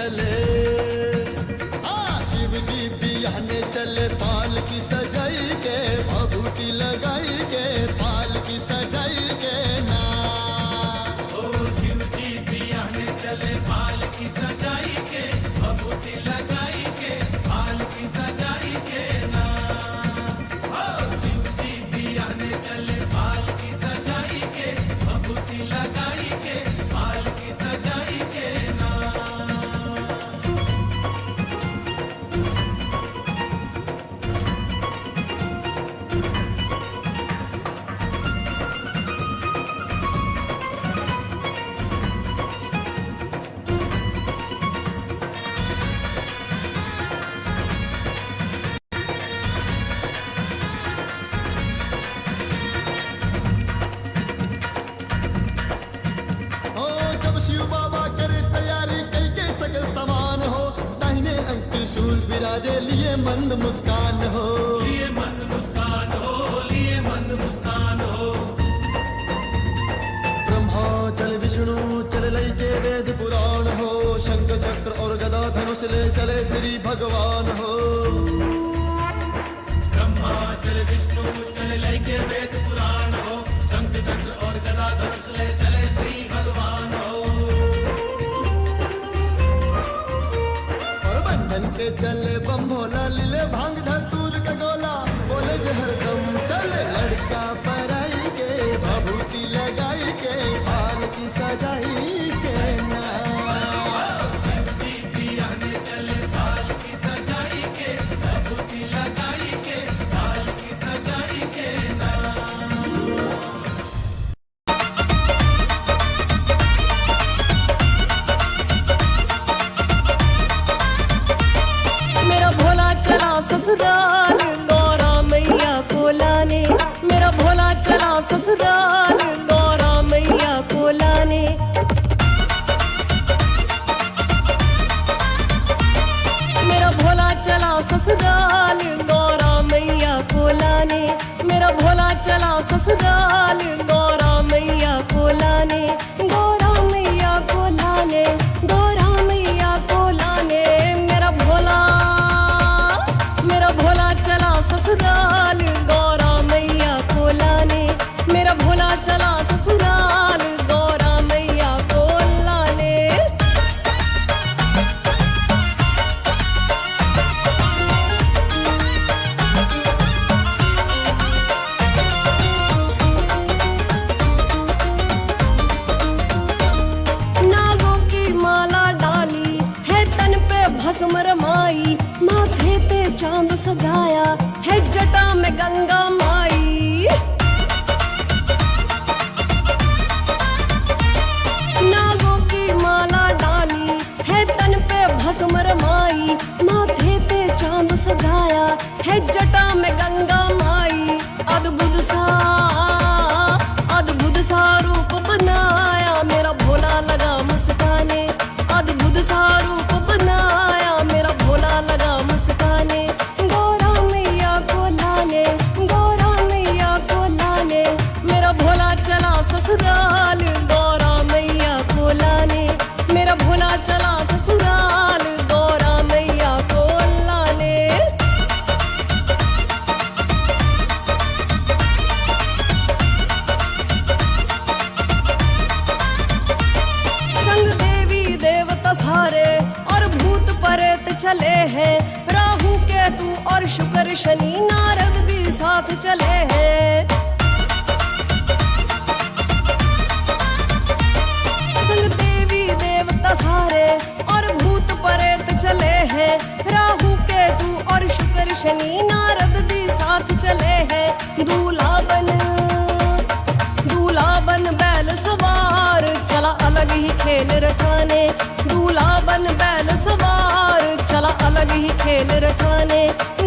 चले। शिव जी बियाने चले पाल की सजाई के, भभूति लगाई के पाल की सजाई के ना। ओ शिव जी बियाने चले पाल की सजाई के, भभूति लगाई के पाल की सजाई के ना। ओ शिव जी बियाने चले पाल की सजाई के, भभूति लगाई के पाल की सजाई के ना। शिव बाबा करे तैयारी कई के सकल समान हो, दाहिने अंग त्रिशूल विराजे लिए मंद मुस्कान हो, लिए मंद मुस्कान हो, लिए मंद मुस्कान हो। ब्रह्मा चले विष्णु चले लई के वेद पुराण हो, शंख चक्र और गदा धनुष ले चले श्री भगवान हो। ब्रह्मा चले विष्णु चले लई के वेद पुराण हो, शंख चक्र और गदा धनुष ले चले श्री भगवान हो। के चले बम भोला लीले भांग धतूर का गोला, बोले जहर दम चले लड़का पराई के, भभूति लगाई के पाल की सजाई के ना। शिव जी बियाने चले पाल की सजाई के, भभूति लगाई के पाल की सजाई के ना। ससुराल गौरा मैया को लाने, मेरा भोला चला ससुराल गौरा मैया को लाने। मेरा भोला चला ससुराल गौरा मैया को लाने, मेरा भोला चला ससुराल गौरा मैया को लाने। गौरा मैया को लाने, गौरा मैया को लाने, मेरा भोला चला ससुराल गौरा मैया को लाने, मेरा भोला चला ससुराल गौरा मैया को लाने। नागों की माला डाली है तन पे भस्म रमाई, माथे पे चांद सजाया है जटा में गंगा माई। नागों की माला डाली है तन पे भस्म रमाई, माथे पे चांद सजाया है जटा में गंगा माई। अद्भुत सा रूप बनाया मेरा भोला लगा मुस्काने, अद्भुत सा रूप बनाया मेरा भोला लगा मुस्काने। गौरा मैया को लाने, गौरा मैया को लाने, मेरा भोला चला ससुराल गौरा मैया को लाने, मेरा भोला चला ससुराल गौरा मैया को लाने। संग देवी देवता सारे और भूत प्रेत चले हैं, राहु केतु और शुक्र शनि नारद भी साथ चले हैं। संग देवी देवता सारे और भूत प्रेत चले हैं, राहु केतु और शुक्र शनि नारद भी साथ चले हैं। दूल्हा बन बैल सवार चला अलग ही खेल रचाने, दूल्हा बन बैल सवार चला अलग ही खेल रचाने।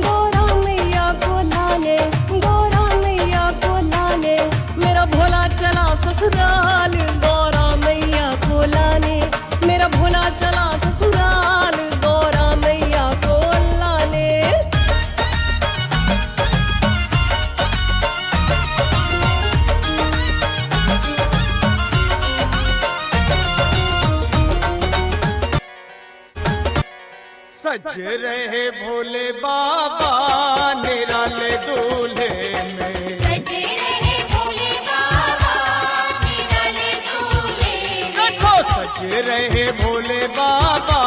गौरा मैया को लाने, गौरा मैया को लाने, मेरा भोला चला ससुराल गौरा मैया को लाने, मेरा भोला चला ससुराल गौरा मैया को लाने। सज रहे भोले बाबा निराले दूल्हे में, सजे रहे भोले बाबा निराले दूल्हे में। देखो सज रहे भोले बाबा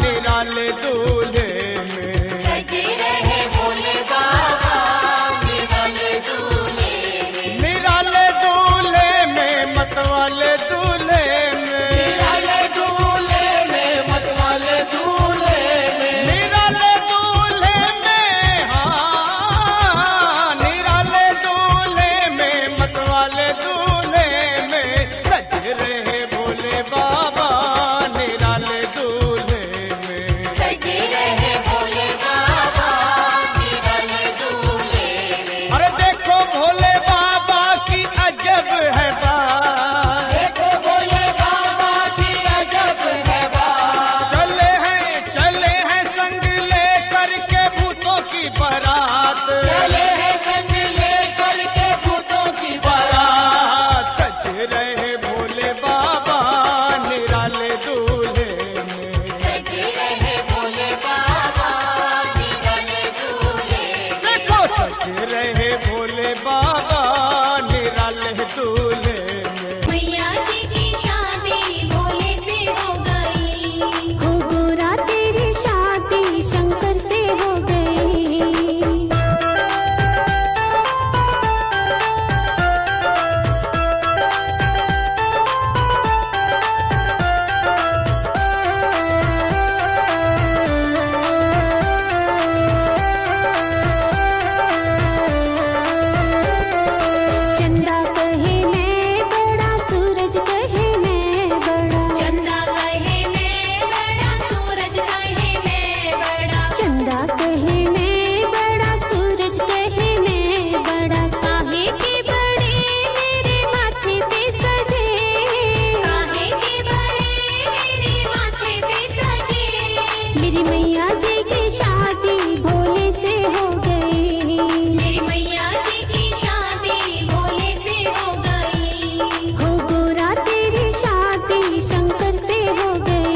निराले दूल्हे में, सजे रहे भोले बाबा निराले दूल्हे में। निराले दूल्हे में मतवाले दूल्हे में, निराले दूल्हे में मतवाले दूल्हे में, निराले दूल्हे में, हाँ निराले दूल्हे में मतवाले दूल्हे में सज रहे भोले बाबा निराले दूल्हे में, सजे रहे भोले बाबा निराले दूल्हे में। अरे देखो भोले बाबा की अजब है बात, देखो भोले बाबा की अजब है बात। चले हैं संग ले करके भूतों की बारात, चले हैं संग लेकर के भूतों की बारात। सज रहे भोले बाबा निराले दूल्हे में, सजे रहे भोले बाबा निराले दूल्हे में। देखो सज रहे भोले बाबा निराले दूल्हे में। मैया जी की शादी भोले से हो गई, हो गोरा तेरी शादी शंकर से हो गई। चंदा कहे मैं बड़ा सूरज कहे मैं बड़ा, चंदा कहे मैं बड़ा सूरज कहे मैं बड़ा। चंदा कहे मैं बड़ा सूरज कहे मैं बड़ा। काहे के बड़े मेरे माथे पे सजे, काहे के बड़े मेरे माथे पे सजे। मेरी मैया जी की शादी भोले से हो गई, मेरी मैया जी की शादी भोले से हो गई। हो गोरा तेरी शादी शंकर से हो गई।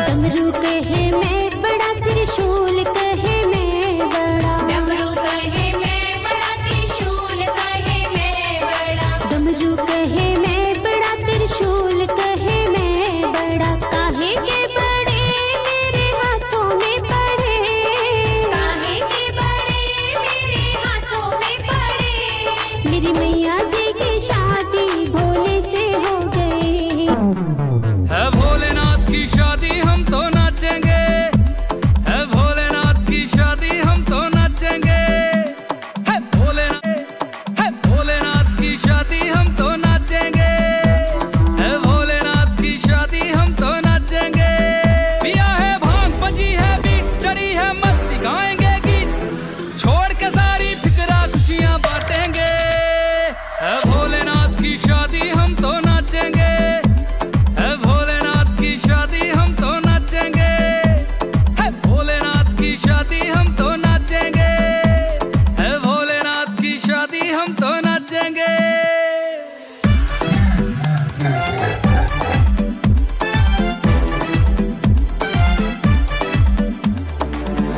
डमरू कहे मैं बड़ा त्रिशूल कहे मैं बड़ा, डमरू कहे मैं बड़ा त्रिशूल कहे मैं बड़ा। डमरू कहे मैं बड़ा त्रिशूल कहे मैं बड़ा। काहे के बड़े मेरे हाथों में पड़े, काहे के बड़े मेरे हाथों में पड़े। मेरी मैया जी की शादी भोले से हो गई। है भोलेनाथ की शादी हम तो नाचेंगे, है भोलेनाथ की शादी हम तो नाचेंगे। है भोलेनाथ की शादी हम तो नाचेंगे, है भोलेनाथ की शादी हम तो नाचेंगे। पिया है भांग बजी है बीट चढ़ी है मस्ती गाएंगे गीत, छोड़ के सारी फिक्रा खुशियां बांटेंगे। है भोलेनाथ की शादी हम तो नाचेंगे, है भोलेनाथ की शादी हम तो नाचेंगे। है भोलेनाथ की शादी हम तो नाचेंगे, है भोलेनाथ की शादी हम तो नाचेंगे।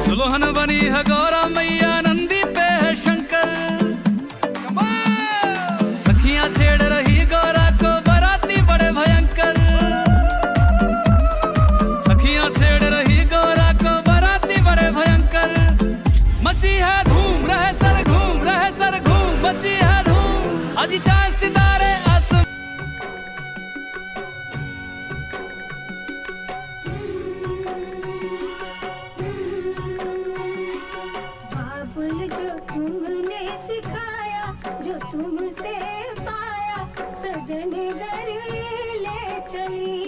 दुल्हन बनी है गौरा मैया नंदी पे है शंकर, सखियां छेड़ रही गौरा को बराती बड़े भयंकर। सखियां छेड़ रही गौरा को बराती बड़े भयंकर। मची है धूम रहे सर घूम रहे सर घूम, मची है धूम अजी चांद सितारे आसमान। बाबुल जो तुमने सिखाया, जो तुमसे पाया, सजन घर ले चली।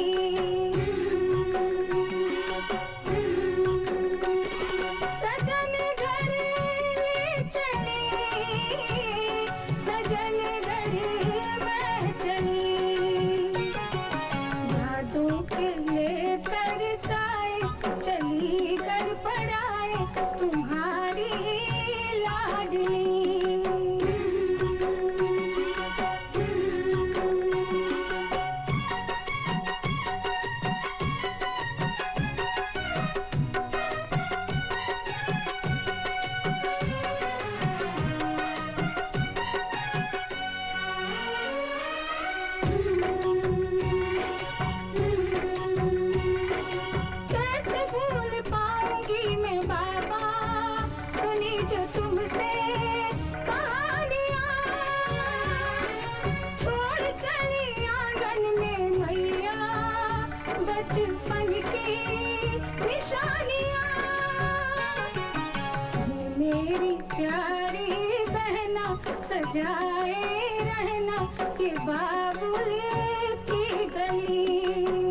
सजन घर ले चली, सजन घर मैं चली। यादों लाडली। कैसे भूल पाऊंगी मैं बाबा सुनी जो तुमसे कहानियाँ, छोड़ चली आंगन में मैया बचपन की निशानियाँ। सुन मेरी प्यारी बहना सजाए रहना ये बाबुल की गली।